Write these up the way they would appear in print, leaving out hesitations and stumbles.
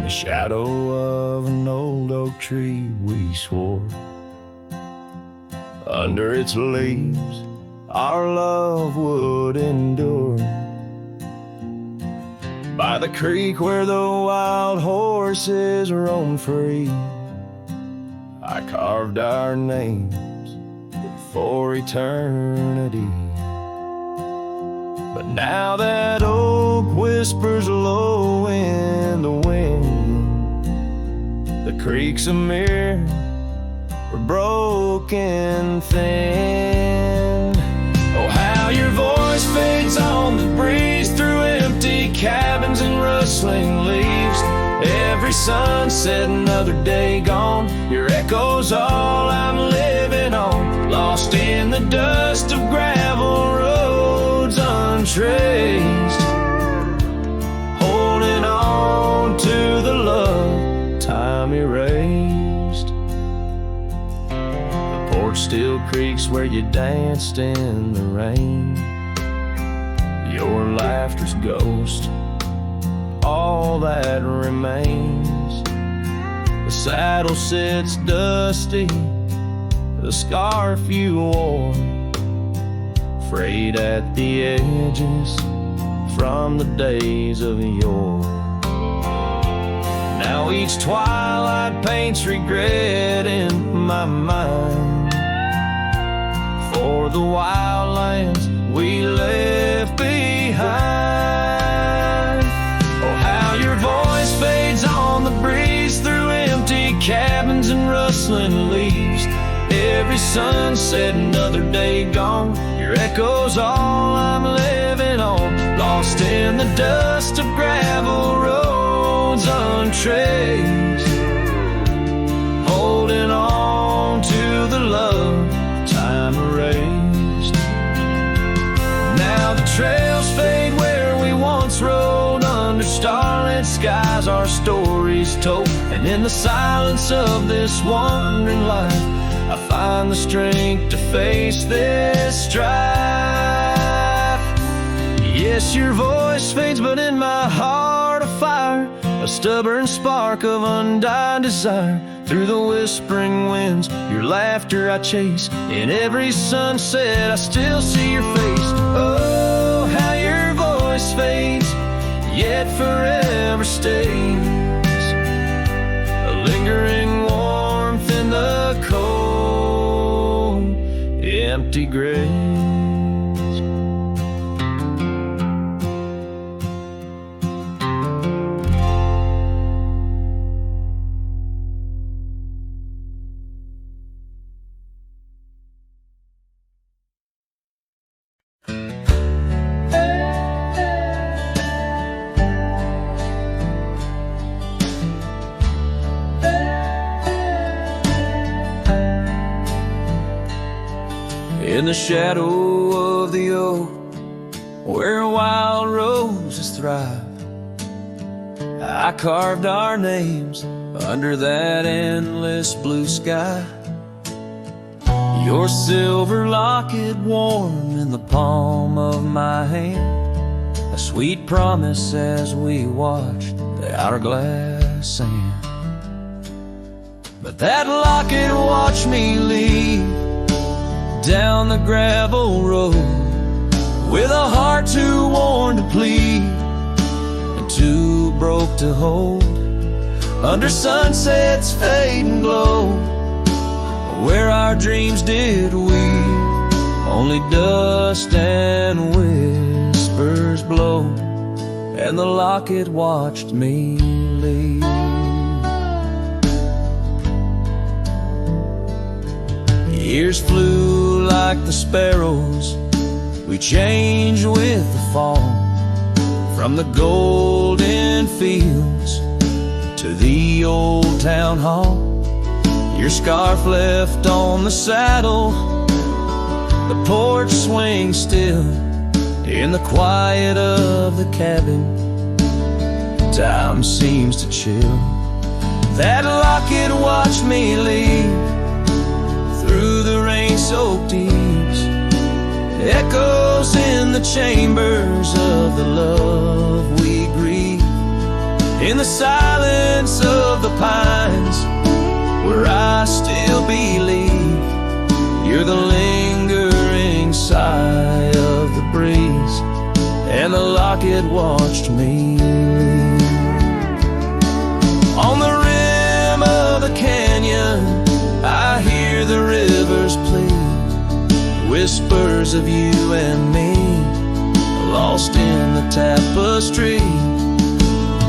the shadow of an old oak tree we swore. Under its leaves our love would endure. By the creek where the wild horses roam free, I carved our names for eternity. But now that oak whispers low in the wind, the creek's a mirror, we're broken thin. Oh, how your voice fades on the breeze through empty cabins and rustling leaves. Every sunset, another day gone, your echo's all I'm living on. Lost in the dust of gravel roads untraced, holding on to the love time erased. The porch still creaks where you danced in the rain. Your laughter's ghost, all that remains. The saddle sits dusty, the scarf you wore, frayed at the edges from the days of yore. Now each twilight paints regret in my mind for the wild lands we left behind. Oh, how your voice fades on the breeze through empty cabins and rustling leaves. Every sunset, another day gone, your echo's all I'm living on. Lost in the dust of gravel roads untraced, holding on to the love time erased. Now the trails fade where we once rode, under starlit skies our stories told. And in the silence of this wandering life, I find the strength to face this strife. Yes, your voice fades, but in my heart a fire, a stubborn spark of undying desire. Through the whispering winds, your laughter I chase. In every sunset, I still see your face. Oh, how your voice fades, yet forever stays. A lingering warmth in the cold, empty graves. In the shadow of the oak, where wild roses thrive, I carved our names under that endless blue sky. Your silver locket warm in the palm of my hand, a sweet promise as we watched the hourglass sand. But that locket watched me leave down the gravel road, with a heart too worn to plead and too broke to hold. Under sunset's fading glow, where our dreams did weave, only dust and whispers blow, and the locket watched me leave. Years flew like the sparrows, we changed with the fall, from the golden fields to the old town hall. Your scarf left on the saddle, the porch swings still in the quiet of the cabin. Time seems to chill. That locket watched me leave through the rain-soaked eaves, echoes in the chambers of the love we grieve. in the silence of the pines, where I still believe you're the lingering sigh of the breeze, and the locket watched me leave. On the rim of the canyon, I hear the rivers plead, whispers of you and me, lost in the tapestry.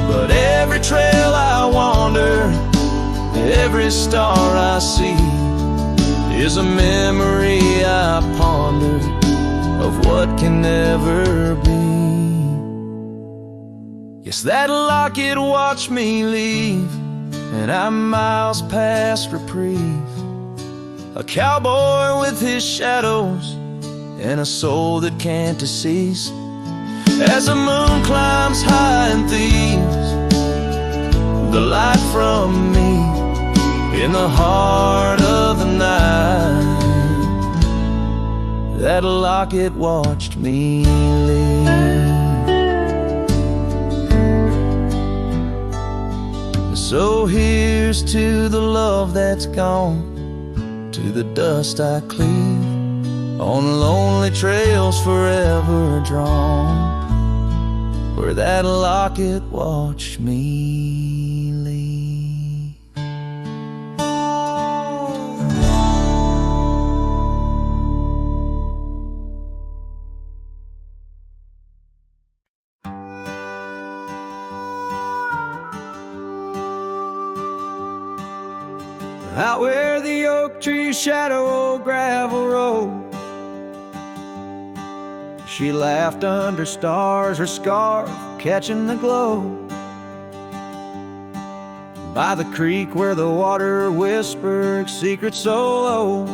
But every trail I wander, every star I see, is a memory I ponder of what can never be. Yes, that locket watched me leave, and I'm miles past reprieve, a cowboy with his shadows and a soul that can't decease. As the moon climbs high and thieves the light from me in the heart of the night, that locket watched me leave. So here's to the love that's gone, to the dust I cleave, on lonely trails forever drawn, where that locket watched me leave. Out where the oak trees shadow gravel road, she laughed under stars, her scarf catching the glow. By the creek where the water whispered secrets so low,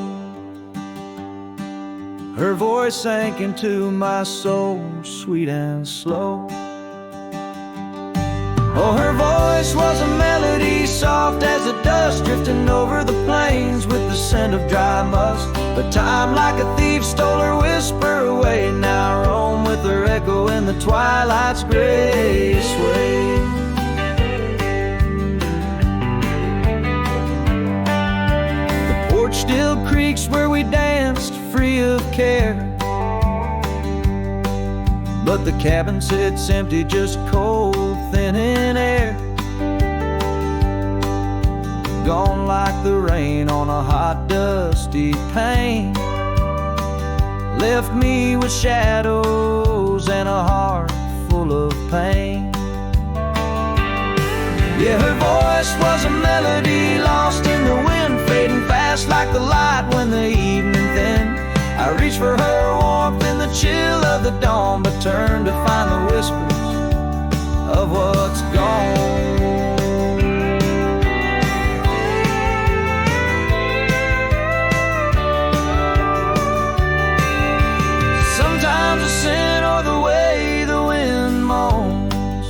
her voice sank into my soul, sweet and slow. Oh, her voice was a melody, soft as the dust drifting over the plains with the scent of dry musk. But time like a thief stole her whisper away. Now I roam with her echo in the twilight's gray sway. The porch still creaks where we danced free of care, but the cabin sits empty, just cold, thin in air. Gone like the rain on a hot, dusty pane, left me with shadows and a heart full of pain. Yeah, her voice was a melody lost in the wind, fading fast like the light when the evening thinned. I reached for her warmth in the chill of the dawn, but turned to find the whispers of what's gone. Sometimes the scent or the way the wind moans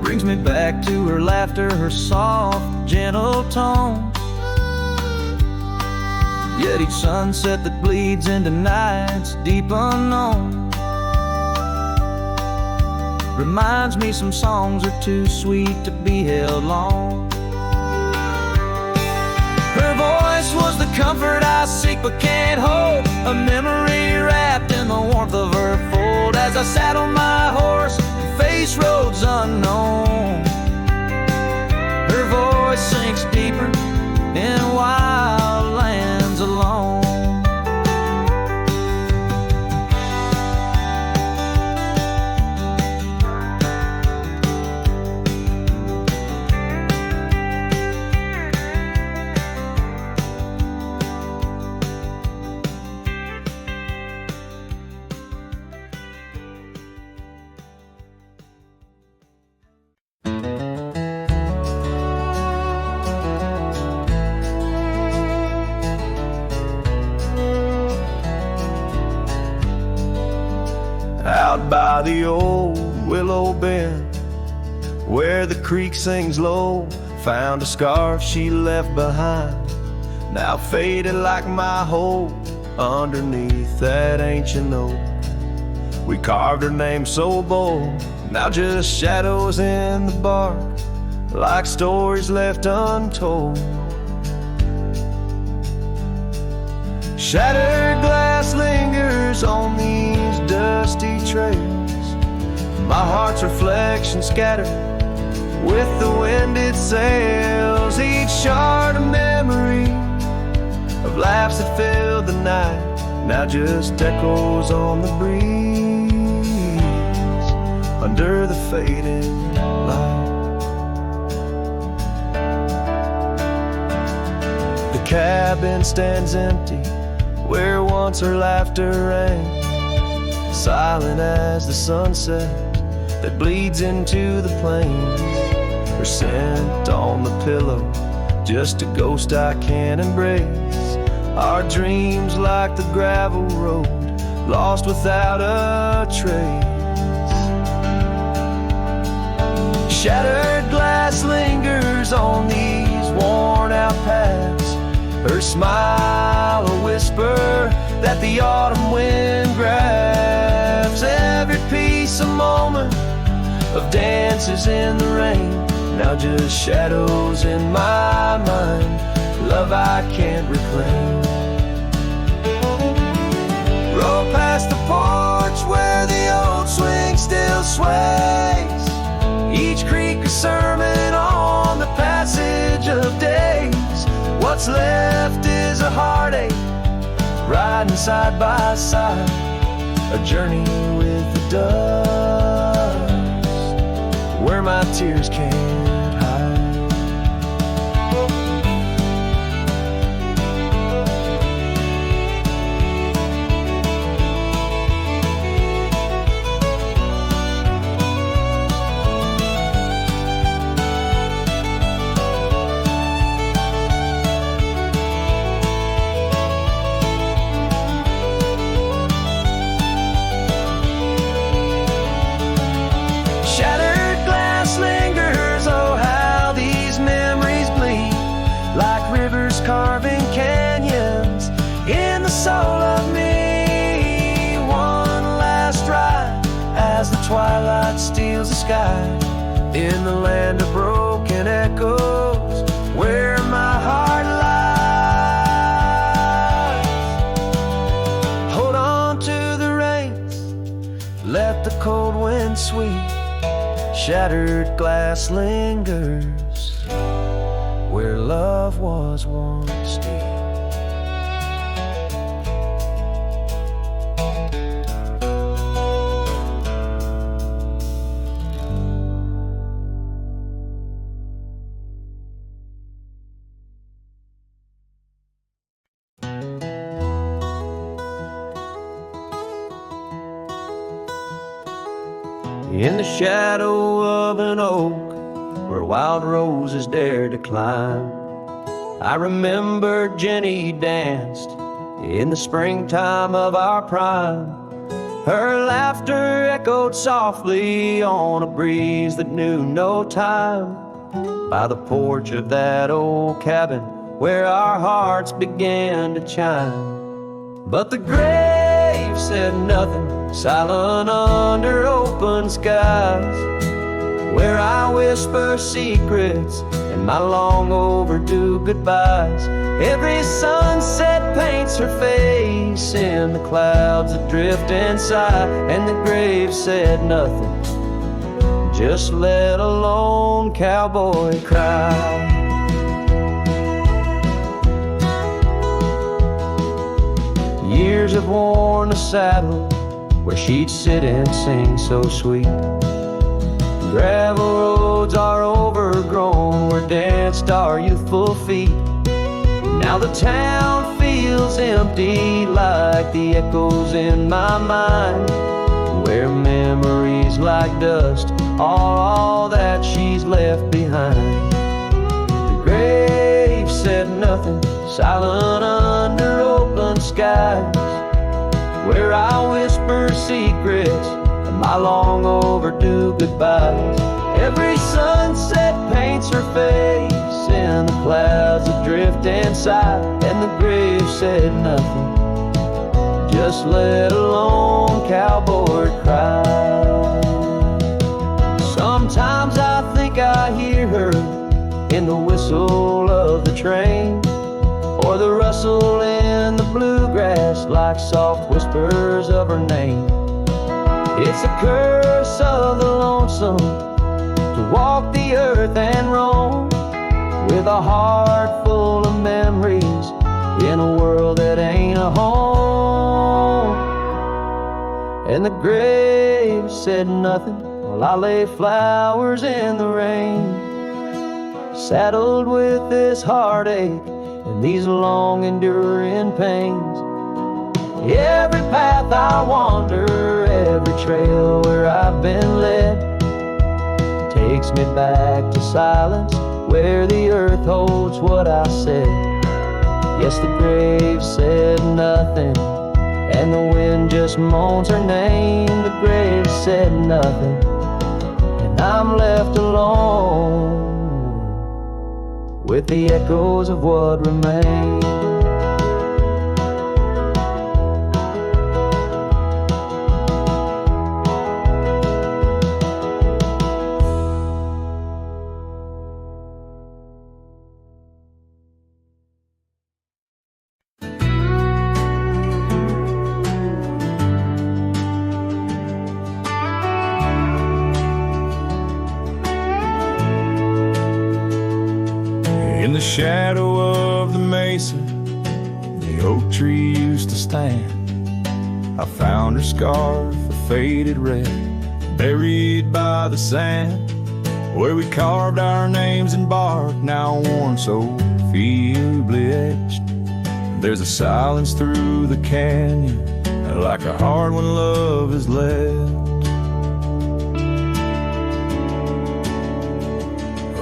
brings me back to her laughter, her soft, gentle tone. Yet each sunset that bleeds into nights deep unknown reminds me some songs are too sweet to be held long. Her voice was the comfort I seek but can't hold, a memory wrapped in the warmth of her fold. As I sat on my horse and faced roads unknown, her voice sinks deeper in wild lands alone. Out by the old willow bend, where the creek sings low, found a scarf she left behind, now faded like my hope underneath that ancient oak. We carved her name so bold, now just shadows in the bark, like stories left untold. Shattered glass lingers on these dusty trails, my heart's reflection scattered with the wind it sails. Each shard a memory of laughs that filled the night, now just echoes on the breeze under the fading light. The cabin stands empty where once her laughter rang, silent as the sunset that bleeds into the plains. Her scent on the pillow, just a ghost I can't embrace. Our dreams like the gravel road, lost without a trace. Shattered glass lingers on these worn out paths, her smile a whisper that the autumn wind grabs. Every piece a moment of dances in the rain, now just shadows in my mind, love I can't reclaim. Roll past the porch where the old swing still sways, each creak a sermon on the passage of days. What's left is a heartache, riding side by side, a journey with the dust, where my tears can't hide. Carving canyons in the soul of me. One last ride as the twilight steals the sky, in the land of broken echoes where my heart lies. Hold on to the reins, let the cold wind sweep. Shattered glass lingers where love was once deep. In the shadow of an oak where wild roses dare to climb, I remember Jenny danced in the springtime of our prime. Her laughter echoed softly on a breeze that knew no time, by the porch of that old cabin where our hearts began to chime. But the grave said nothing, silent under open skies, where I whisper secrets and my long overdue goodbyes. Every sunset paints her face in the clouds that drift inside, and the grave said nothing, just let a lone cowboy cry. Years have worn the saddle where she'd sit and sing so sweet. Gravel roads are overgrown where danced our youthful feet. Now the town feels empty like the echoes in my mind, where memories like dust are all that she's left behind. The grave said nothing, silent under open skies, where I whisper secrets and my long overdue goodbyes. Every sunset paints her face in the clouds that drift inside, and the grave said nothing, just let a lone cowboy cry. in the whistle of the train, or the rustle in the bluegrass like soft whispers of her name. It's a curse of the lonesome to walk the earth and roam with a heart full of memories in a world that ain't a home. And the grave said nothing while I lay flowers in the rain, saddled with this heartache and these long enduring pains. Every path I wander, every trail where I've been led, takes me back to silence where the earth holds what I said. Yes, the grave said nothing, and the wind just moans her name. The grave said nothing, and I'm left alone with the echoes of what remains. In the shadow of the mesa, the oak tree used to stand. I found her scarf, a faded red, buried by the sand, where we carved our names in bark, now worn so feebly etched. There's a silence through the canyon, like a heart when love is left.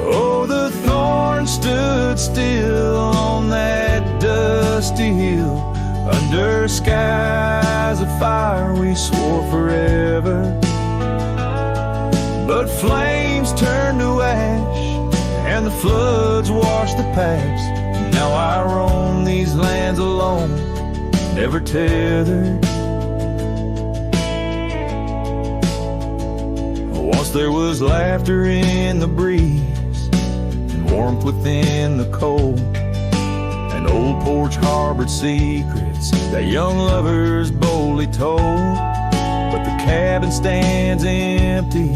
Oh, the thorn stood still on that dusty hill, under skies of fire we swore forever. But flames turned to ash, and the floods washed the past. Now I roam these lands alone, never tethered. Once there was laughter in the breeze, warmth within the cold. An old porch harbored secrets that young lovers boldly told. But the cabin stands empty,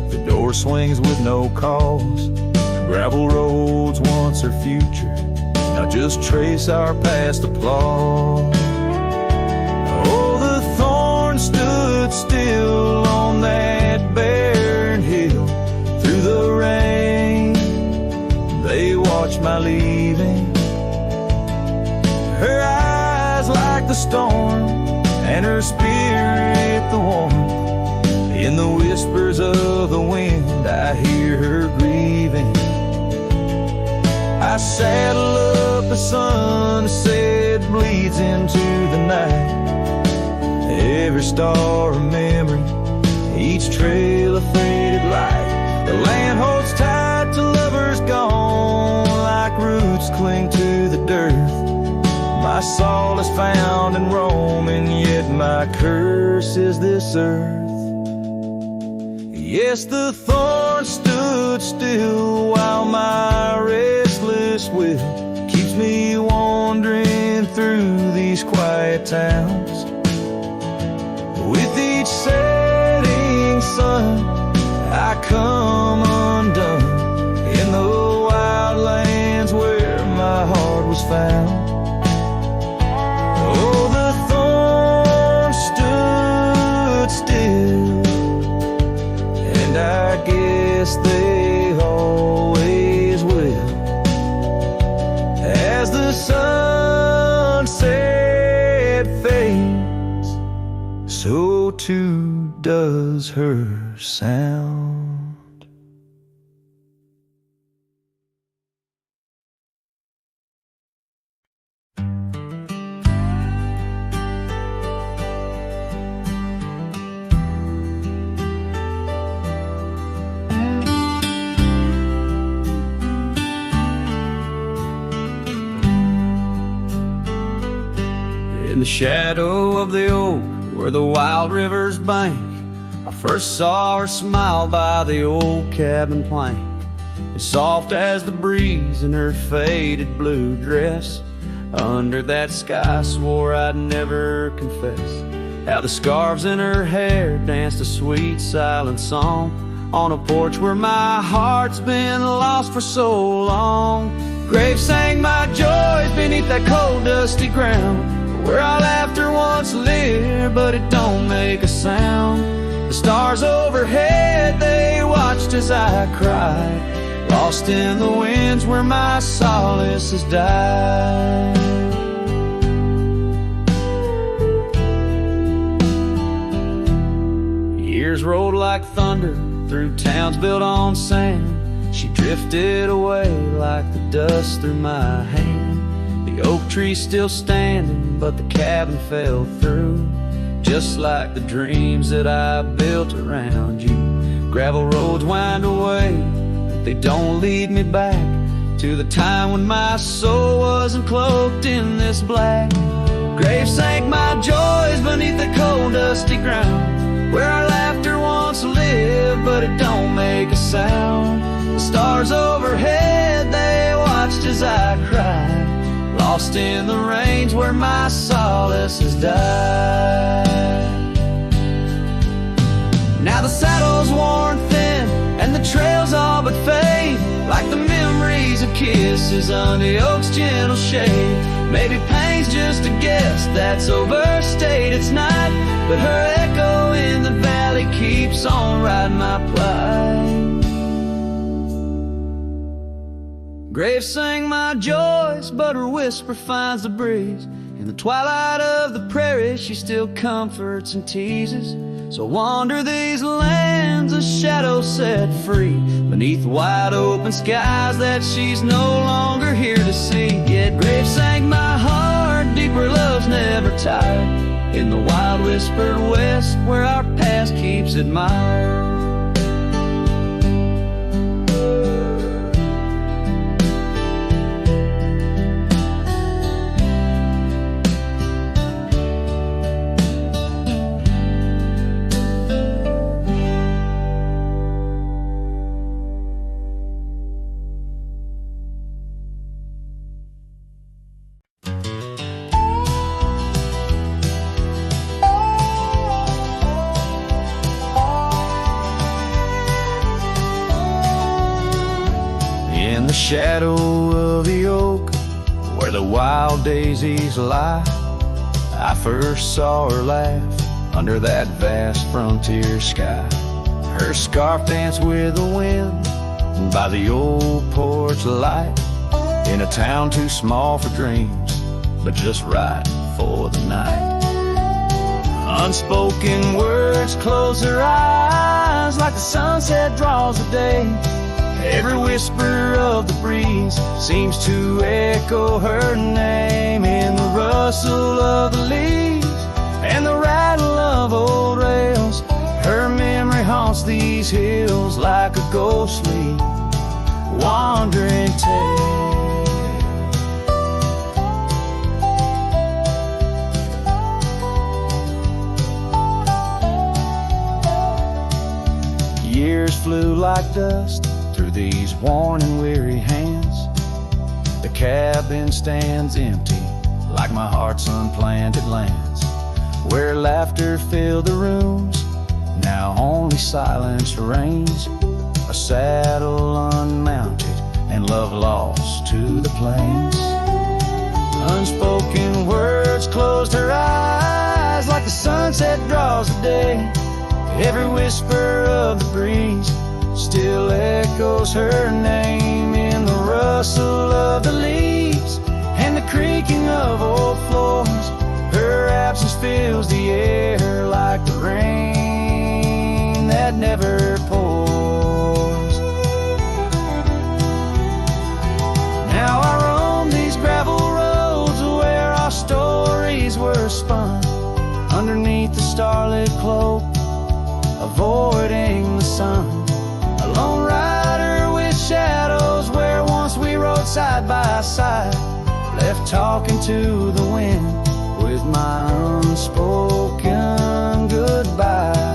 the door swings with no cause. Gravel roads once our future, now just trace our past applause. Oh, the thorn stood still on that barren hill through the rain. They watched my leaving, her eyes like the storm, and her spirit the warmth. In the whispers of the wind I hear her grieving. I saddle up a sunset bleeds into the night. Every star a memory, each trail a faded light. The land holds tight to lovers gone, like roots cling to the dirt. My soul is found in Rome, and yet my curse is this earth. Yes, the thorn stood still while my restless will keeps me wandering through these quiet towns. With each setting sun I come undone in the wild lands where my heart was found. Oh, the thorn stood still, and I guess they always will. As the sunset fades, so too does her sound. In the shadow of the oak where the wild rivers bank, I first saw her smile by the old cabin plank. as soft as the breeze in her faded blue dress. Under that sky, I swore I'd never confess how the scarves in her hair danced a sweet silent song on a porch where my heart's been lost for so long. Graves sang my joys beneath that cold dusty ground, where our laughter once lived, but it don't make a sound. The stars overhead, they watched as I cried, lost in the winds where my solace has died. Years rolled like thunder through towns built on sand. She drifted away like the dust through my hand. The oak tree's still standing, but the cabin fell through, just like the dreams that I built around you. Gravel roads wind away, but they don't lead me back to the time when my soul wasn't cloaked in this black. Graves sank my joys beneath the cold dusty ground, where our laughter once lived, but it don't make a sound. The stars overhead, they watched as I cried, lost in the range where my solace has died. Now the saddle's worn thin and the trails all but fade, like the memories of kisses under the oak's gentle shade. Maybe pain's just a guess that's overstayed, it's not, but her echo in the valley keeps on riding my plight. Graves sang my joys, but her whisper finds the breeze. In the twilight of the prairie, she still comforts and teases. So wander these lands, a shadow set free, beneath wide open skies that she's no longer here to see. Yet Graves sang my heart, deeper love's never tired, in the wild whispered west where our past keeps admired. In the shadow of the oak, where the wild daisies lie, I first saw her laugh under that vast frontier sky. Her scarf danced with the wind by the old porch light, in a town too small for dreams, but just right for the night. Unspoken words close her eyes, like the sunset draws the day. Every whisper of the breeze seems to echo her name, in the rustle of the leaves and the rattle of old rails. Her memory haunts these hills like a ghostly wandering tale. Years flew like dust through these worn and weary hands. The cabin stands empty like my heart's unplanted lands, where laughter filled the rooms, now only silence reigns. A saddle unmounted and love lost to the plains. Unspoken words closed her eyes, like the sunset draws the day. Every whisper of the breeze still echoes her name, in the rustle of the leaves and the creaking of old floors. Her absence fills the air like the rain that never pours. Now I roam these gravel roads where our stories were spun, underneath the starlit cloak, avoiding the sun. A lone rider with shadows where once we rode side by side, left talking to the wind with my unspoken goodbyes.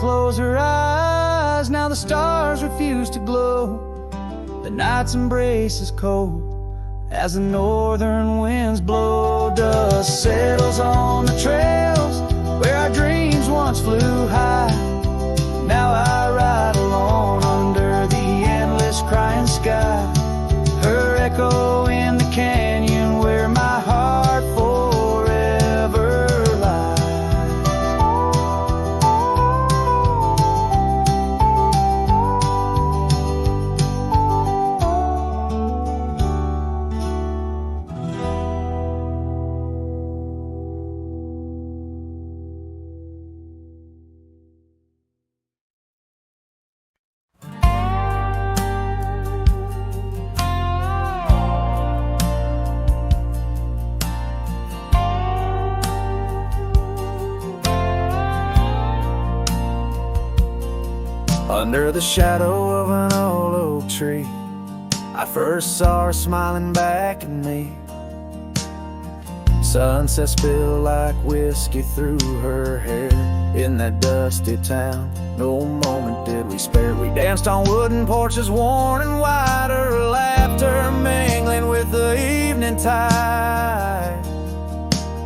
close her eyes, now the stars refuse to glow. The night's embrace is cold as the northern winds blow. Dust settles on the trails where our dreams once flew high. Now I ride alone under the endless crying sky. Her echo in the canyon where my heart forever lies. Under the shadow of an old oak tree, I first saw her smiling back at me. Sunset spilled like whiskey through her hair. In that dusty town, no moment did we spare. We danced on wooden porches worn and wide, her laughter mingling with the evening tide.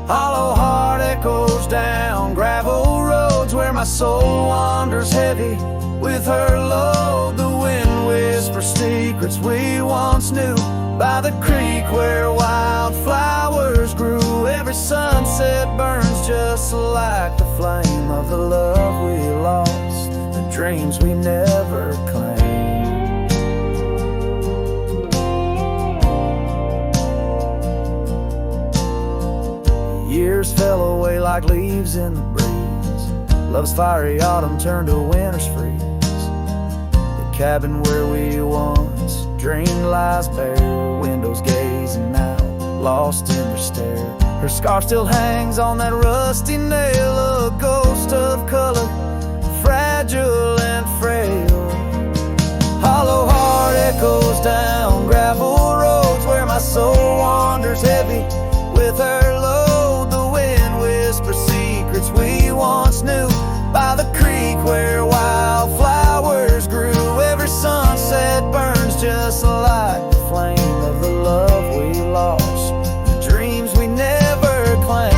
Hollow heart echoes down gravel roads where my soul wanders heavy with her load. The wind whispers secrets we once knew by the creek where wildflowers grew. Every sunset burns just like the flame of the love we lost, the dreams we never claimed. Years fell away like leaves in the breeze. Love's fiery autumn turned to winter's freeze. The cabin where we once dreamed lies bare. Windows gazing out, lost in their stare. Her scar still hangs on that rusty nail, a ghost of color, fragile and frail. Hollow heart echoes down gravel roads where my soul wanders heavy with her load. The wind whispers secrets we once knew by the creek where wildflowers grew. Every sunset burns just like the flame of the love we lost, the dreams we never claimed.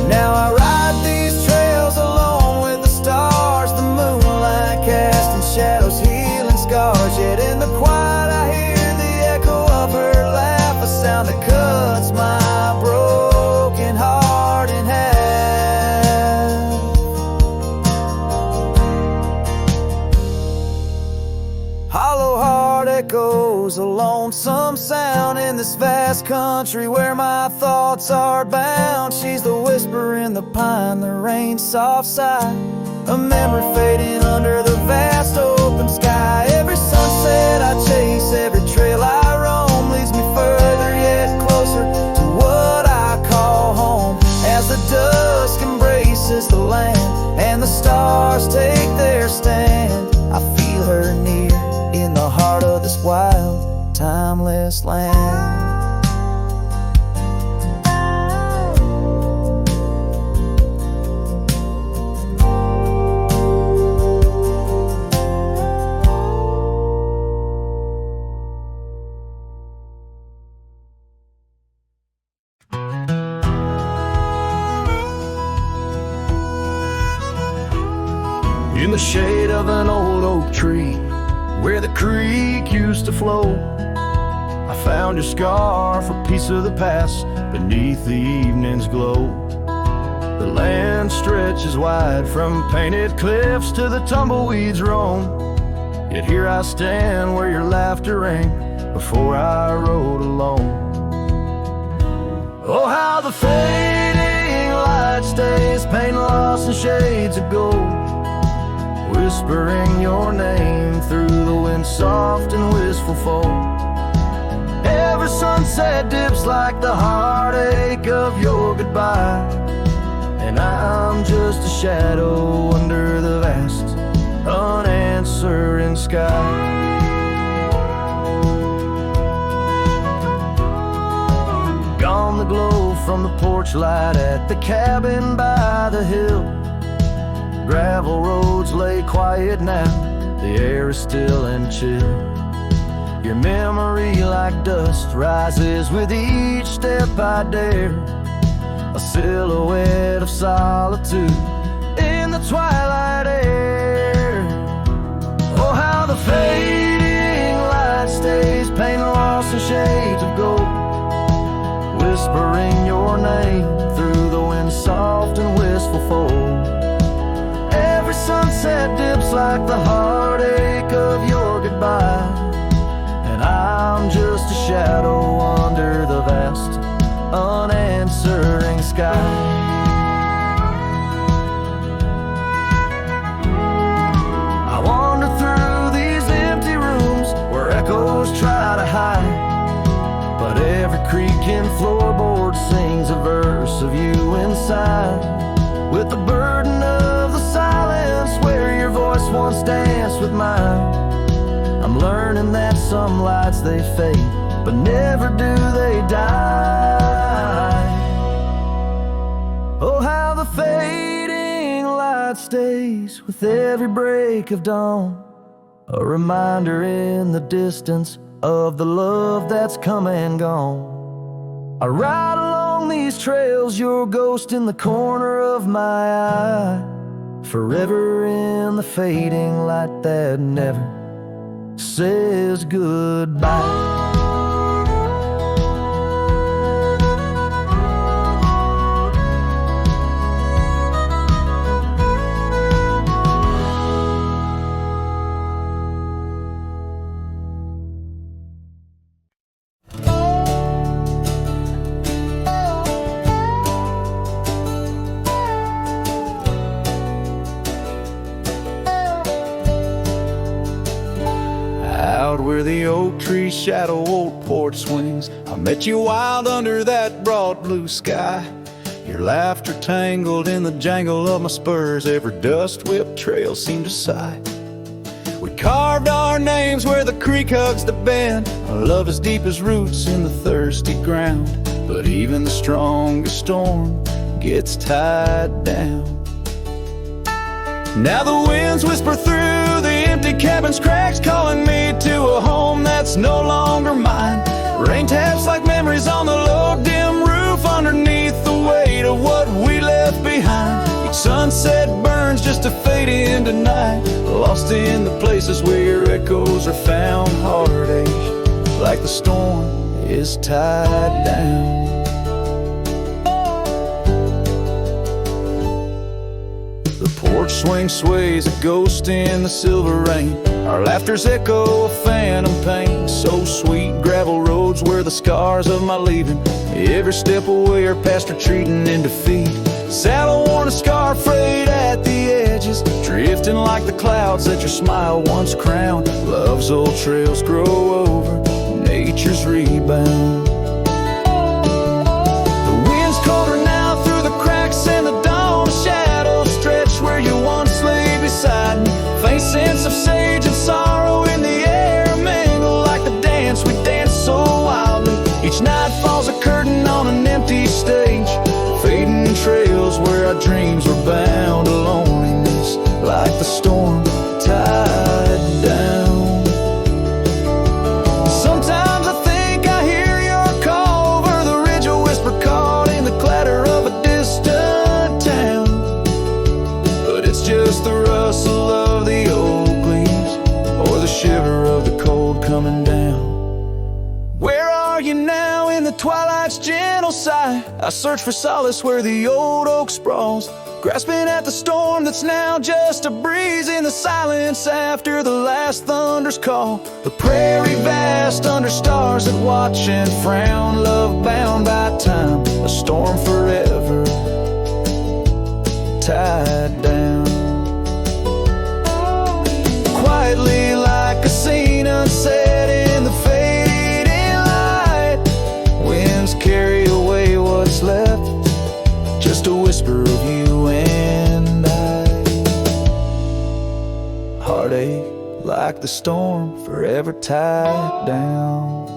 Now I ride these trails alone with the stars, the moonlight casting shadows, healing scars. Yet in the quiet I hear the echo of her laugh, a sound that cuts my broken heart in half. Hollow heart echoes a lonesome sound in this vast country where my thoughts are bound. She's the whisper in the pine, the rain's soft sigh, a memory fading under the vast open sky. Every sunset I chase, every trail I roam leads me further yet closer to what I call home. As the dusk embraces the land and the stars take their stand, I feel her near in the heart of this wild, timeless land. In the shade of an old oak tree where the creek used to flow, I found your scarf, a piece of the past beneath the evening's glow. The land stretches wide from painted cliffs to the tumbleweeds roam, yet here I stand where your laughter rang before I rode alone. Oh, how the fading light stays, paint lost in shades of gold, whispering your name through the wind's soft and wistful fold. Every sunset dips like the heartache of your goodbye, and I'm just a shadow under the vast, unanswering sky. Gone the glow from the porch light at the cabin by the hill. Gravel roads lay quiet now, the air is still and chill. Your memory like dust rises with each step I dare. A silhouette of solitude in the twilight air. Oh, how the fading light stays, paint lost in shades of gold, whispering your name through the wind's soft and wistful fold. Every sunset dips like the heartache of your goodbye, and I'm just a shadow under the vast, unanswering sky. I wander through these empty rooms where echoes try to hide, but every creaking floorboard sings a verse of you inside. With the burden of the silence where your voice once danced with mine, I'm learning that some lights they fade, but never do they die. Oh, how the fading light stays with every break of dawn, a reminder in the distance of the love that's come and gone. I ride along these trails, your ghost in the corner of my eye, forever in the fading light that never says goodbye. Where the oak tree shadow old porch swings, I met you wild under that broad blue sky. Your laughter tangled in the jangle of my spurs, every dust-whipped trail seemed to sigh. We carved our names where the creek hugs the bend, our love as deep as roots in the thirsty ground. But even the strongest storm gets tied down. Now the winds whisper through the empty cabin's cracks, calling me to a home that's no longer mine. Rain taps like memories on the low dim roof, underneath the weight of what we left behind. Each sunset burns just to fade into night, lost in the places where your echoes are found. Heartache like the storm is tied down. The porch swing sways, a ghost in the silver rain. Our laughter's echo a phantom pain. So sweet, gravel roads were the scars of my leaving. Every step away are past retreating in defeat. Saddle worn, a scar frayed at the edges, drifting like the clouds that your smile once crowned. Love's old trails grow over nature's rebound. The wind's colder now through the cracks in the dawn. Shadows stretch where you once lay beside me. Faint sense of sage and sorrow in the air, mingle like the dance we danced so wildly. Each night falls a curtain on an empty stage, fading trails where our dreams were bound to loneliness, like the storm tied down. Sometimes I think I hear your call over the ridge, a whisper caught in the clatter of a distant town. But it's just the rustle of the oak leaves, or the shiver of the cold coming down. Where are you now in the twilight's gentle sigh? I search for solace where the old oak sprawls, grasping at the storm that's now just a breeze in the silence after the last thunder's call. The prairie vast under stars that watch and frown, love bound by time, a storm forever tied down. Quietly like a scene unset in the fading light, winds carry away what's left, just a whisper of you and I. Heartache like the storm forever tied down.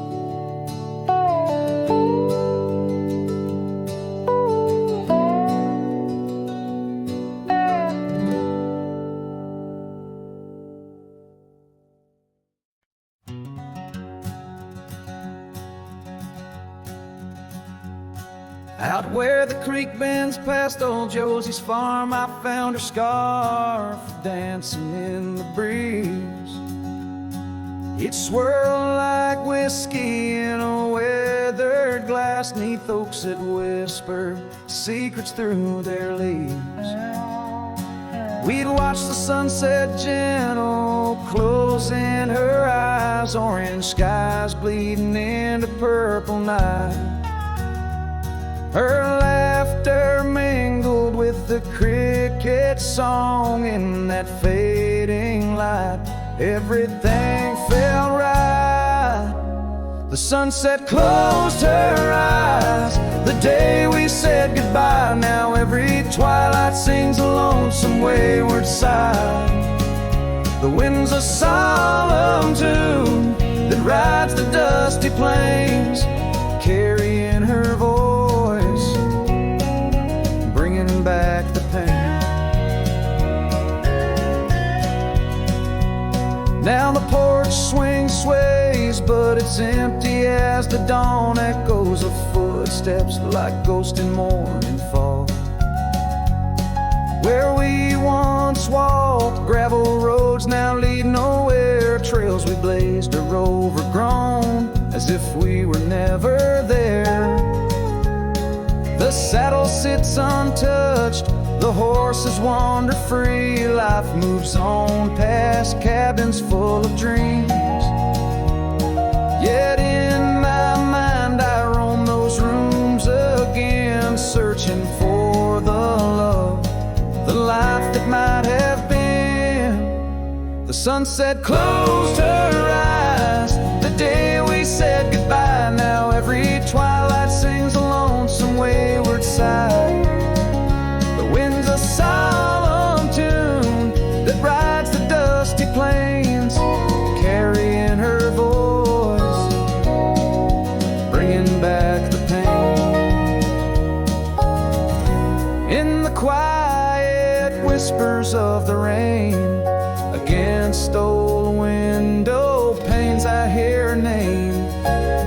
creek bends past old Josie's farm, I found her scarf dancing in the breeze. It swirled like whiskey in a weathered glass, 'neath oaks that whisper secrets through their leaves. We'd watch the sunset gentle, closing her eyes, orange skies bleeding into purple night. Her laughter mingled with the cricket song in that fading light. Everything felt right. The sunset closed her eyes the day we said goodbye. Now every twilight sings a lonesome wayward sigh. The wind's a solemn tune that rides the dusty plains, carrying her voice, bringing back the pain. Now the porch swing sways, but it's empty as the dawn echoes of footsteps like ghosts in morning fall. Where we once walked, gravel roads now lead nowhere. Trails we blazed are overgrown, as if we were never there. The saddle sits untouched, the horses wander free. Life moves on past cabins full of dreams. Yet in my mind I roam those rooms again, searching for the love, the life that might have been. The sunset closed her eyes the day we said goodbye. Now every twilight sings a lonesome wayward sigh. The wind's a solemn tune that rides the dusty plains, carrying her voice, bringing back the pain. In the quiet whispers of the rain, against old window panes I hear her name,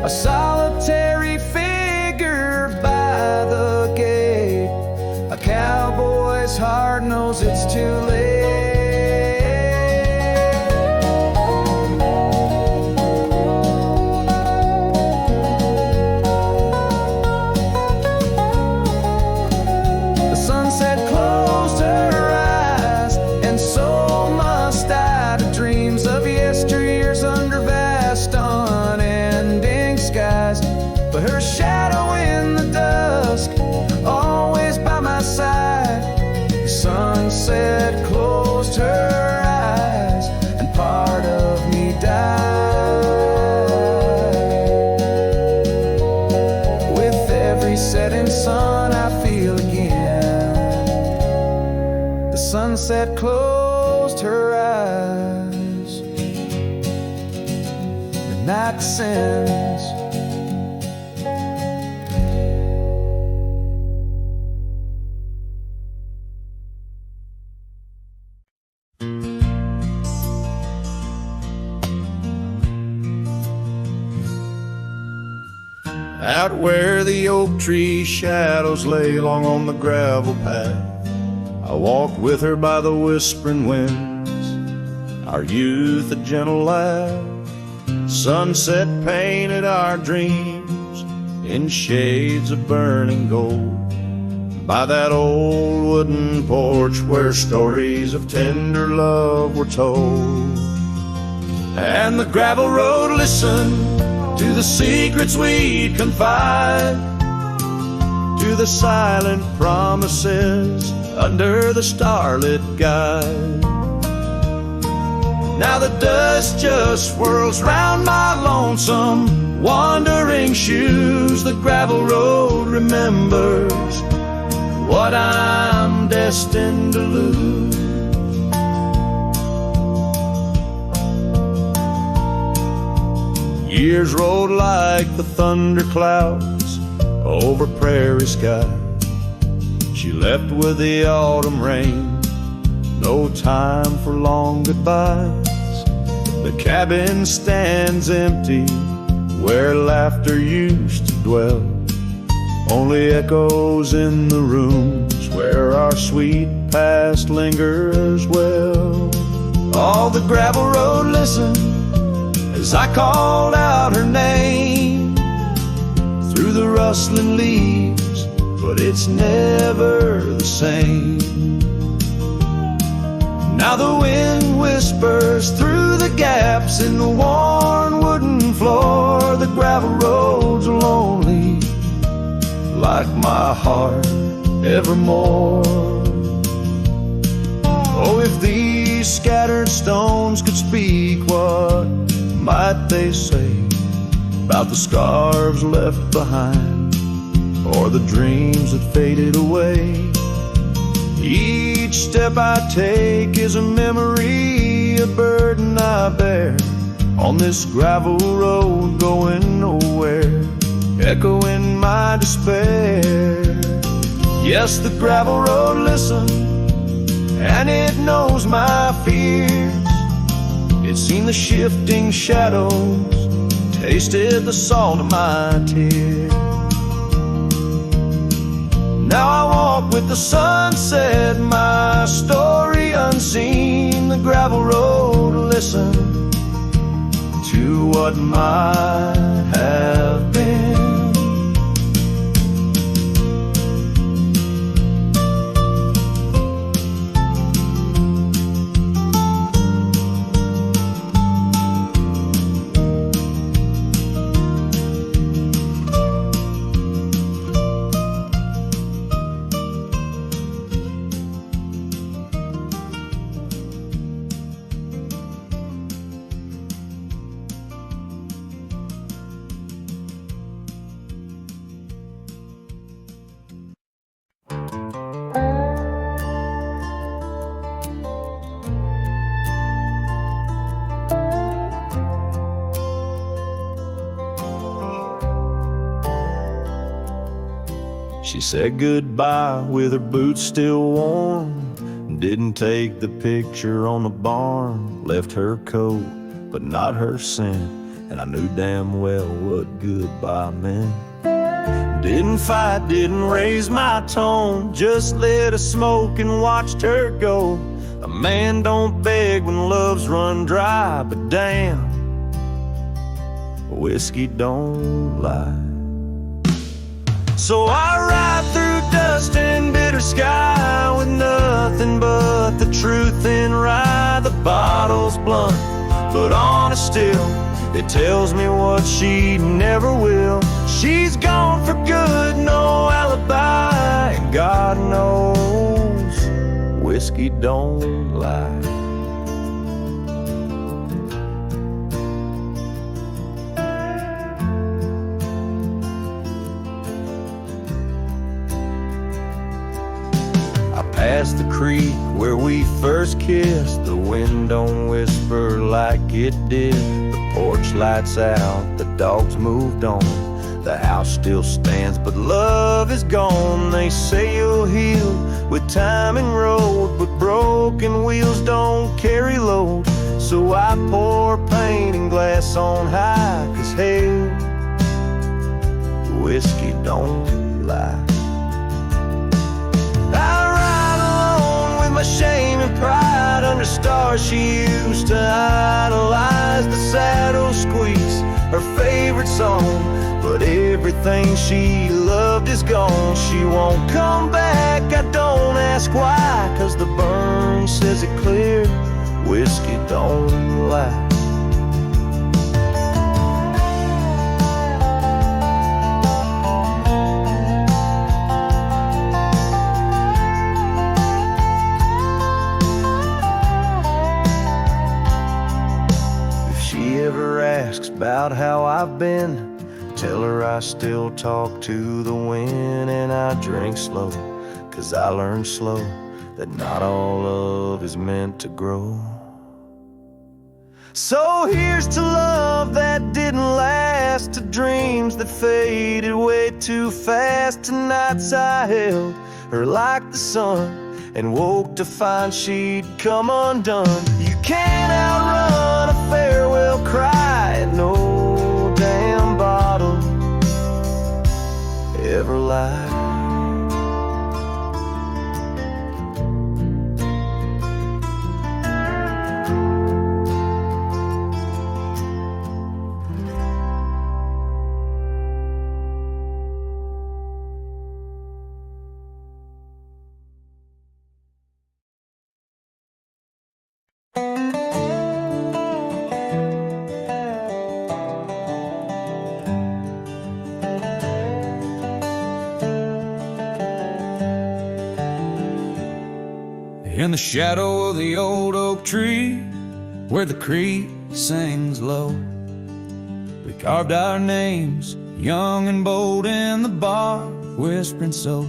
a solitary figure by the gate. A cowboy's heart knows it's too late. The sunset closed her eyes, and so must I, to dreams of yesteryears under vast unending skies. But her shadow in the dusk, always by my side. The sunset closed her eyes, and part of me died. With every setting sun I feel again. The sunset closed her eyes. The night descends. Out where the oak tree shadows lay long on the gravel path, I walked with her by the whispering winds, our youth a gentle laugh. Sunset painted our dreams in shades of burning gold, by that old wooden porch where stories of tender love were told. And the gravel road listened to the secrets we'd confide, to the silent promises under the starlit guide. Now the dust just swirls round my lonesome wandering shoes. The gravel road remembers what I'm destined to lose. Years rolled like the thunder clouds over prairie sky. She left with the autumn rain, no time for long goodbyes. The cabin stands empty where laughter used to dwell. only echoes in the rooms where our sweet past lingers well. All the gravel road listened as I called out her name through the rustling leaves, but it's never the same. Now the wind whispers through the gaps in the worn wooden floor. The gravel roads are lonely, like my heart evermore. Oh, if these scattered stones could speak, what might they say about the scars left behind, or the dreams that faded away? Each step I take is a memory, a burden I bear on this gravel road going nowhere, echoing my despair. Yes, the gravel road listens, and it knows my fears. It's seen the shifting shadows, tasted the salt of my tears. Now I walk with the sunset, my story unseen. The gravel road listen to what might have been. She said goodbye with her boots still warm, didn't take the picture on the barn, left her coat but not her scent, and I knew damn well what goodbye meant. Didn't fight, didn't raise my tone, just lit a smoke and watched her go. A man don't beg when love's run dry, but damn, whiskey don't lie. So I ride through dust and bitter sky with nothing but the truth in rye. The bottle's blunt, but honest still. It tells me what she never will. She's gone for good, no alibi, and God knows whiskey don't lie. Past the creek where we first kissed, the wind don't whisper like it did. The porch lights out, the dogs moved on, the house still stands, but love is gone. They say you'll heal with time and road, but broken wheels don't carry load. So I pour paint and glass on high, 'cause hell, whiskey don't lie. Shame and pride under stars she used to idolize. The saddle squeaks, her favorite song, but everything she loved is gone. She won't come back, I don't ask why, 'cause the burn says it clear, whiskey don't lie. About how I've been, tell her I still talk to the wind, and I drink slow, 'cause I learned slow that not all love is meant to grow. So here's to love that didn't last, to dreams that faded way too fast, to nights I held her like the sun and woke to find she'd come undone. You can't outrun a farewell cry, no damn bottle ever lie. In the shadow of the old oak tree, where the creek sings low, we carved our names, young and bold, in the bark, whispering so.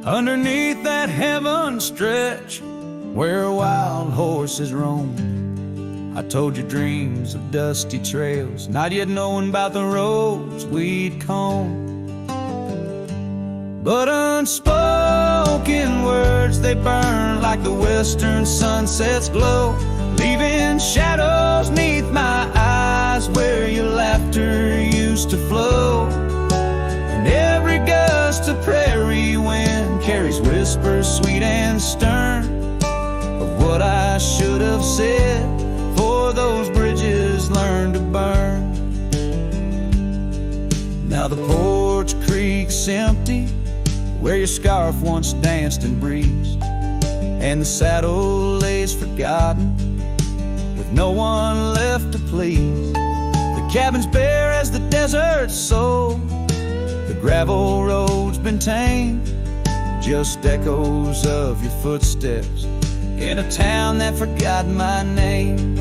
Underneath that heaven stretch, where wild horses roam, I told you dreams of dusty trails, not yet knowing about the roads we'd comb. But unspoken words, they burn like the western sunset's glow, leaving shadows neath my eyes where your laughter used to flow. And every gust of prairie wind carries whispers sweet and stern of what I should have said, for those bridges learned to burn. Now the porch creek's empty, where your scarf once danced and breezed, and the saddle lays forgotten, with no one left to please. The cabin's bare as the desert's soul, the gravel road's been tamed, just echoes of your footsteps in a town that forgot my name.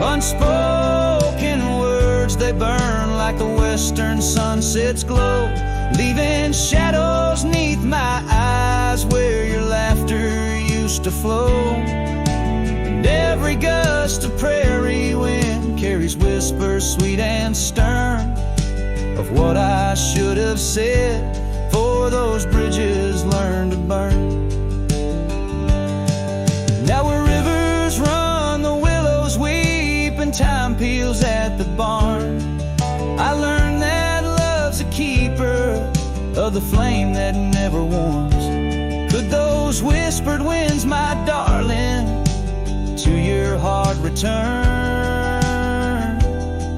Unspoken words, they burn like the western sunset's glow, leaving shadows neath my eyes where your laughter used to flow. And every gust of prairie wind carries whispers sweet and stern of what I should have said, for those bridges learned to burn. Now where rivers run, the willows weep, and time peels at the barn, I learned that love's a keeper of the flame that never warms. Could those whispered winds, my darling, to your heart return?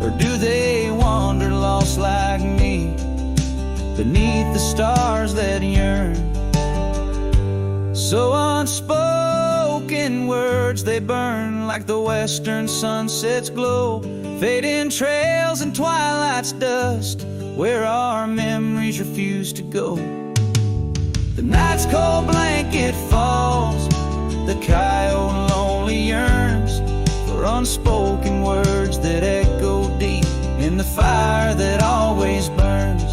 Or do they wander lost like me beneath the stars that yearn? So unspoken words, they burn like the western sunset's glow, fading trails and twilight's dust where our memories refuse to go. The night's cold blanket falls, the coyote lonely yearns for unspoken words that echo deep in the fire that always burns.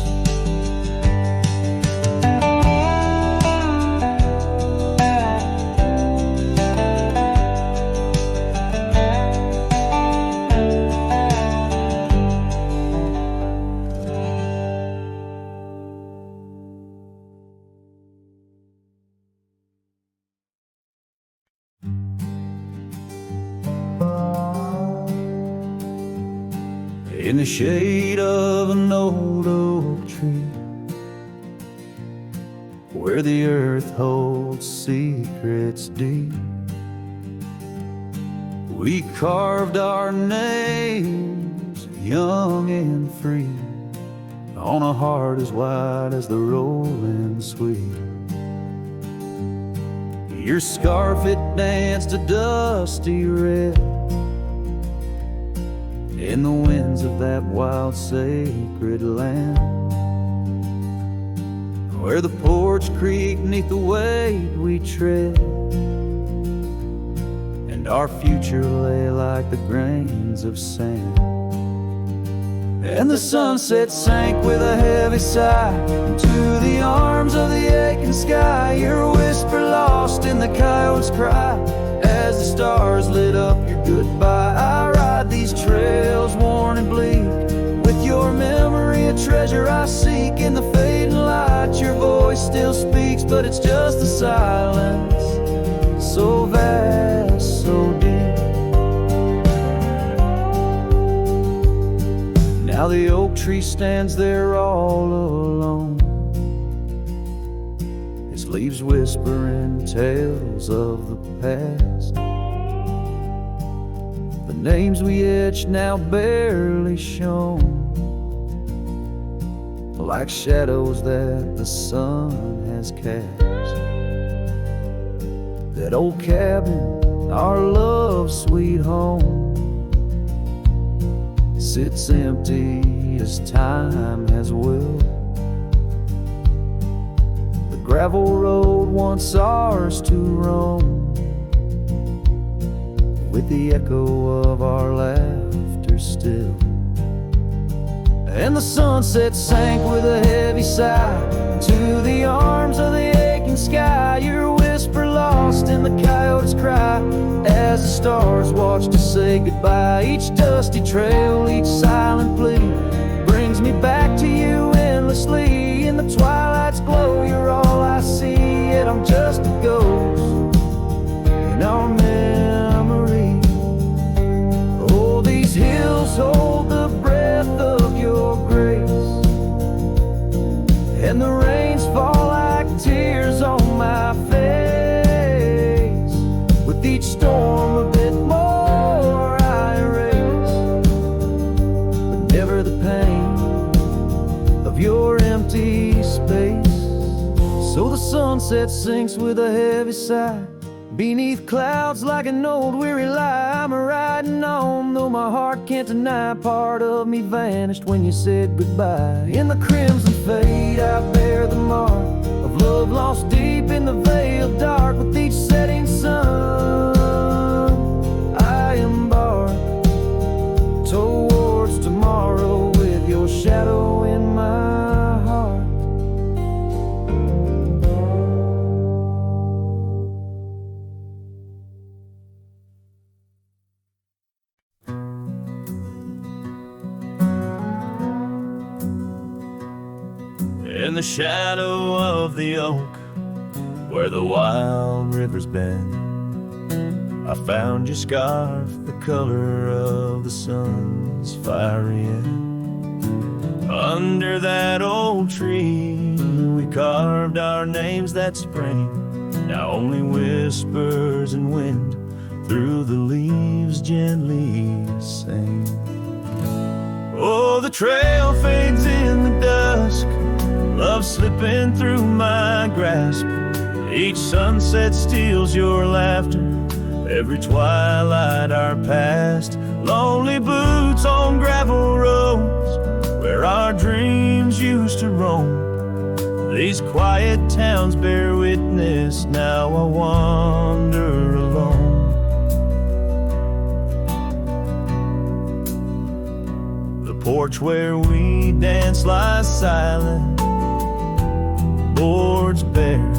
In the shade of an old oak tree, where the earth holds secrets deep, we carved our names, young and free, on a heart as wide as the rolling sweet. Your scarf, it danced a dusty red in the winds of that wild sacred land, where the porch creaked neath the weight we tread, and our future lay like the grains of sand. And the sunset sank with a heavy sigh into the arms of the aching sky, your whisper lost in the coyote's cry as the stars lit up your goodbye. I ride these trails worn and bleak, with your memory a treasure I seek. In the fading light your voice still speaks, but it's just the silence, so vast, so deep. Now the oak tree stands there all alone, its leaves whispering tales of the past. The names we etched now barely shown, like shadows that the sun has cast. That old cabin, our love's sweet home, sits empty as time has willed. The gravel road once ours to roam, with the echo of our laughter still. And the sunset sank with a heavy sigh into the arms of the aching sky. Your whisper lost in the coyote's cry as the stars watched us say goodbye. Each dusty trail, each silent plea brings me back to you endlessly. In the twilight's glow, you're all I see, yet I'm just a ghost in our memory. Oh, these hills hold the breath of your grace, and the rains fall like tears on my face. With each storm a bit more I erase, but never the pain of your empty space. So the sunset sinks with a heavy sigh beneath clouds like an old weary lie. I'm riding on, though my heart can't deny part of me vanished when you said goodbye. In the crimson fade I bear the mark of love lost deep in the veil dark. With each setting sun I embark towards tomorrow with your shadow in my heart. In the shadow of the oak, where the wild river's bend, I found your scarf, the color of the sun's fiery end. Under that old tree, we carved our names that spring. Now only whispers and wind through the leaves gently sing. Oh, the trail fades in the dusk, love slipping through my grasp. Each sunset steals your laughter, every twilight our past. Lonely boots on gravel roads, where our dreams used to roam. These quiet towns bear witness, now I wander alone. The porch where we dance lies silent, boards bare,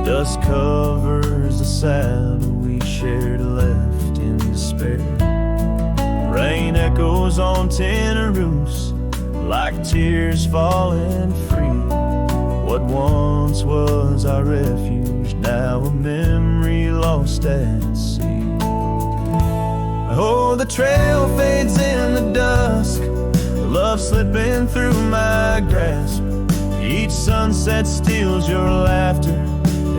dust covers the saddle we shared, left in despair. Rain echoes on tin roofs like tears falling free. What once was our refuge, now a memory lost at sea. Oh, the trail fades in the dusk, love slipping through my grasp. Each sunset steals your laughter,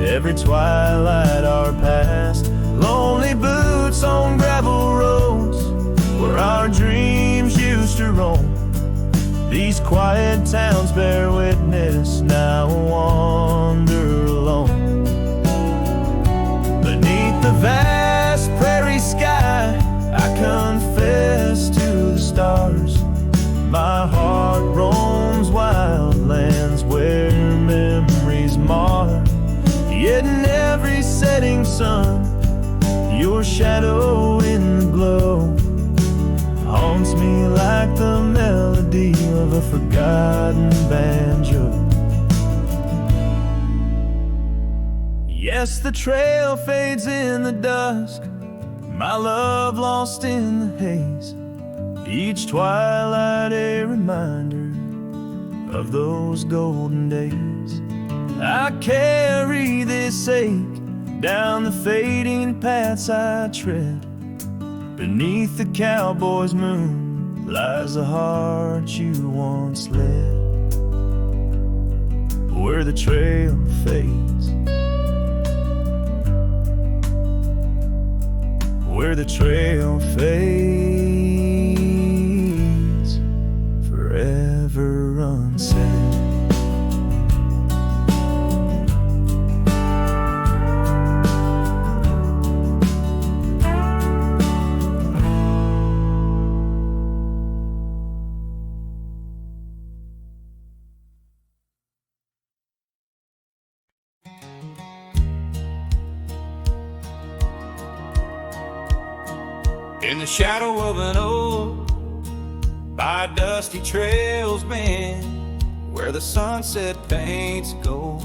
every twilight our past. Lonely boots on gravel roads, where our dreams used to roam. These quiet towns bear witness, now I wander alone. Beneath the vast prairie sky, I confess to the stars. My heart roams wild lands where memories mar. Yet in every setting sun, your shadow in the glow haunts me like the melody of a forgotten banjo. Yes, the trail fades in the dusk, my love lost in the haze. Each twilight a reminder of those golden days. I carry this ache down the fading paths I tread. Beneath the cowboy's moon, lies the heart you once led, where the trail fades, where the trail fades, forever unsaid. In the shadow of an oak, by dusty trails bend, where the sunset paints gold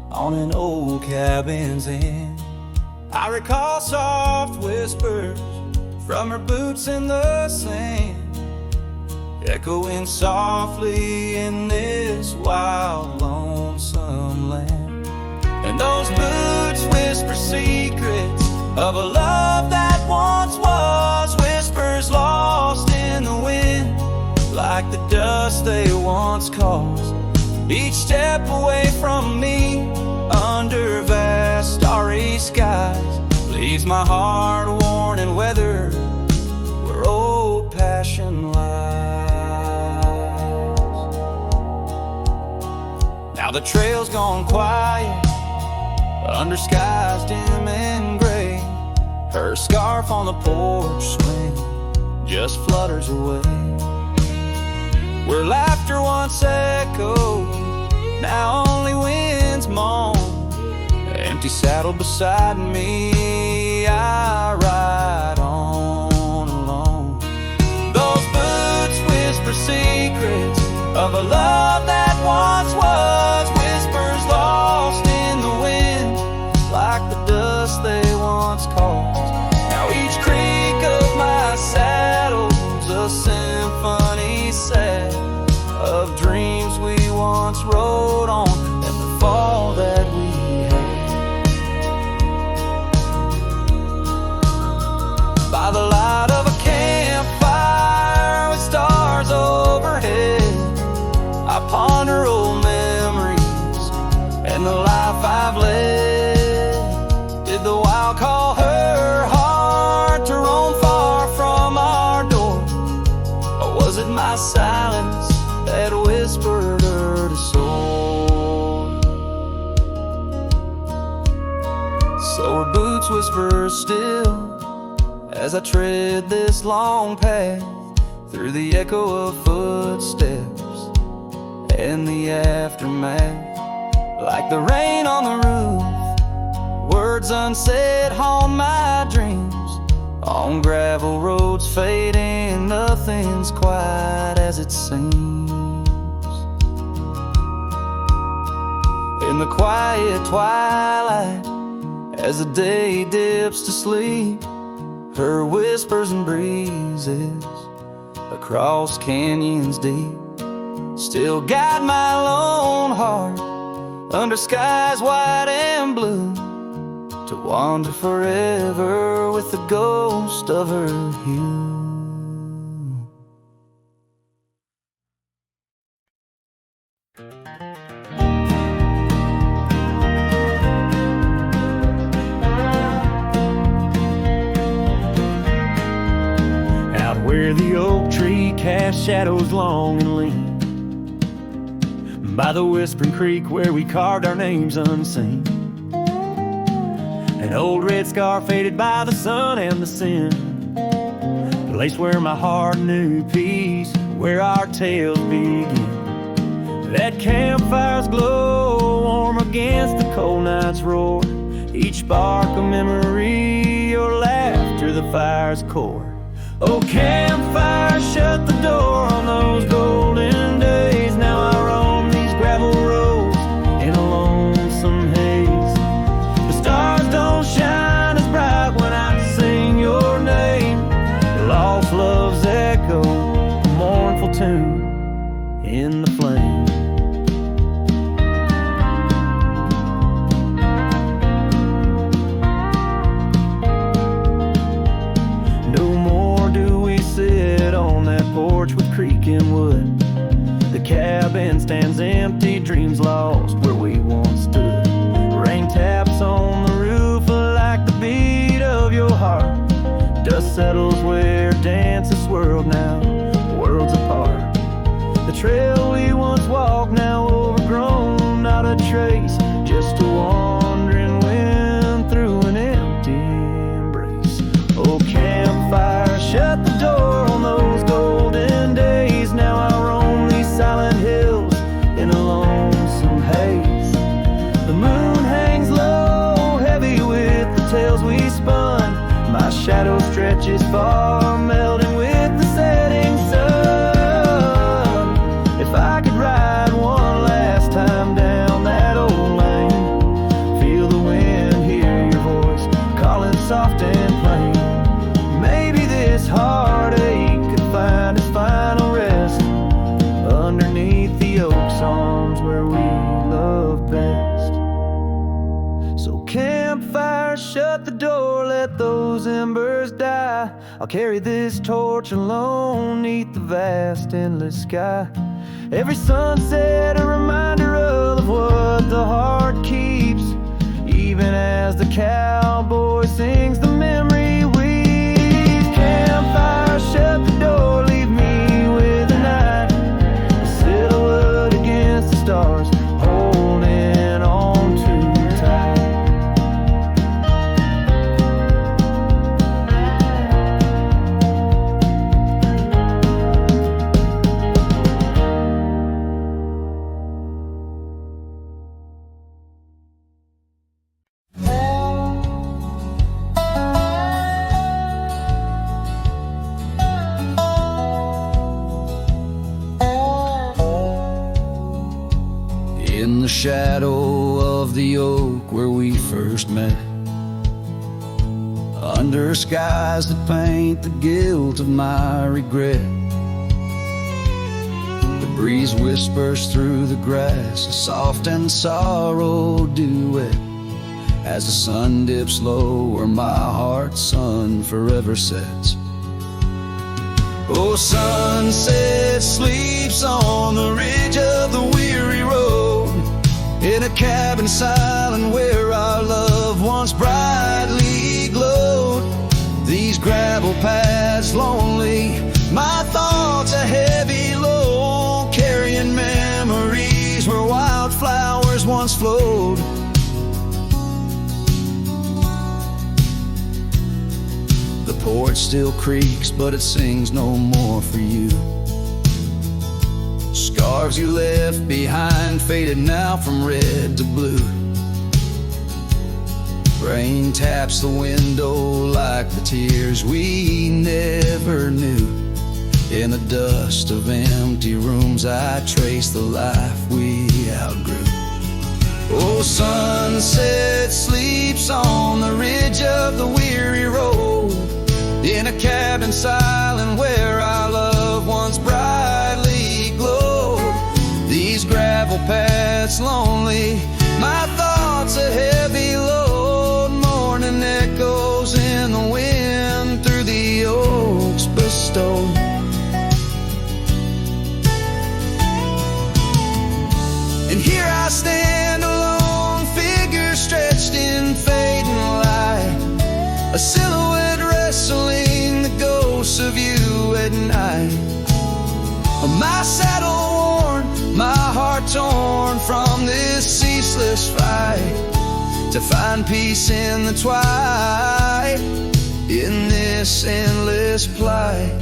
on an old cabin's end, I recall soft whispers from her boots in the sand, echoing softly in this wild, lonesome land. And those boots whisper secrets of a love that once was, whispers lost in the wind, like the dust they once caused. Each step away from me, under vast starry skies, leaves my heart worn and weathered, where old passion lies. Now the trail's gone quiet, under skies dim and gray. Her scarf on the porch swing just flutters away. Where laughter once echoed, now only winds moan. Empty saddle beside me, I ride on alone. Those boots whisper secrets of a love that once was, whispers lost in the wind, like the dust they once caused. Now each creak of my saddle's a symphony set of dreams we once rode on, and the fall that we had. By the light of a campfire with stars overhead, I ponder old memories and the life I've led. Did the wild call her heart to roam far from our door, or was it my silence that whispered her to soar? So her boots whisper still as I tread this long path, through the echo of footsteps and the aftermath. Like the rain on the roof, words unsaid haunt my dreams. On gravel roads fading, nothing's quite as it seems. In the quiet twilight, as the day dips to sleep, her whispers and breezes across canyons deep still guide my lone heart under skies white and blue, to wander forever with the ghost of her hue. Out where the oak tree casts shadows long and lean, by the whispering creek where we carved our names unseen, an old red scar faded by the sun and the sin, place where my heart knew peace, where our tales begin. That campfire's glow warm against the cold night's roar, each spark a memory, your laughter the fire's core. Oh, campfire, shut the door on those golden days. Now I roam these gravel roads in a lonesome haze. The stars don't shine as bright when I sing your name. Lost love's echo, a mournful tune in the flame. No more do we sit on that porch broken wood. The cabin stands empty, dreams lost where we once stood. Rain taps on the roof like the beat of your heart. Dust settles where dances swirled, now worlds apart. The trail we once walked, now overgrown, not a trace, just a wandering wind through an empty embrace. Oh, campfire, shut the door on those golden days. Now I roam these silent hills in a lonesome haze. The moon hangs low, heavy with the tales we spun. My shadow stretches far, melting with the setting sun. If I could ride one last time down that old lane, feel the wind, hear your voice calling soft and plain. Maybe this heartache could find its final rest underneath the oak's arms where we love best. So campfire, shut the door, let those embers die. I'll carry this torch alone neath the vast endless sky. Every sunset a reminder of what the heart keeps, even as the cowboy sings the memory weaves. Campfire, shut the door, leave me with the night, a silhouette against the stars, holding on too tight. In the shadow of the oak where we first met, under skies that paint the guilt of my regret, the breeze whispers through the grass, a soft and sorrow duet. As the sun dips low where my heart's sun forever sets. Oh, sunset sleeps on the ridge of the weary road, in a cabin silent where our love once brightly glowed. These gravel paths lonely, my thoughts a heavy load, carrying memories where wildflowers once flowed. The porch still creaks, but it sings no more for you. Scarves you left behind, faded now from red to blue. Rain taps the window like the tears we never knew. In the dust of empty rooms I trace the life we outgrew. Oh, sunset sleeps on the ridge of the weary road, in a cabin silent where our love once brightly glowed. These gravel paths lonely, my thoughts a heavy load, morning echoes in the wind through the oaks bestowed. And here I stand, a lone figure stretched in fading light, a silhouette wrestling the ghosts of you at night. My saddle worn, my heart torn from this ceaseless fight, to find peace in the twilight, in this endless plight.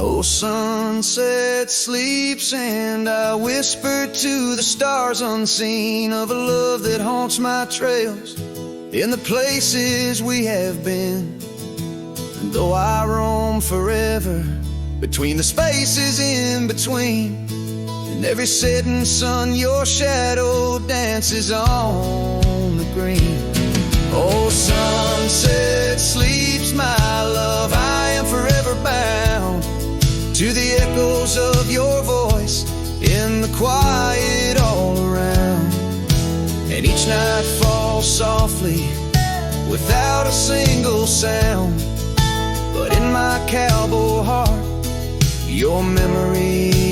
Oh, sunset sleeps and I whisper to the stars unseen of a love that haunts my trails in the places we have been. And though I roam forever between the spaces in between, in every setting sun your shadow dances on the green. Oh, sunset sleeps, my love, I am forever bound to the echoes of your voice in the quiet all around. And each night falls softly without a single sound, my cowboy heart. Your memory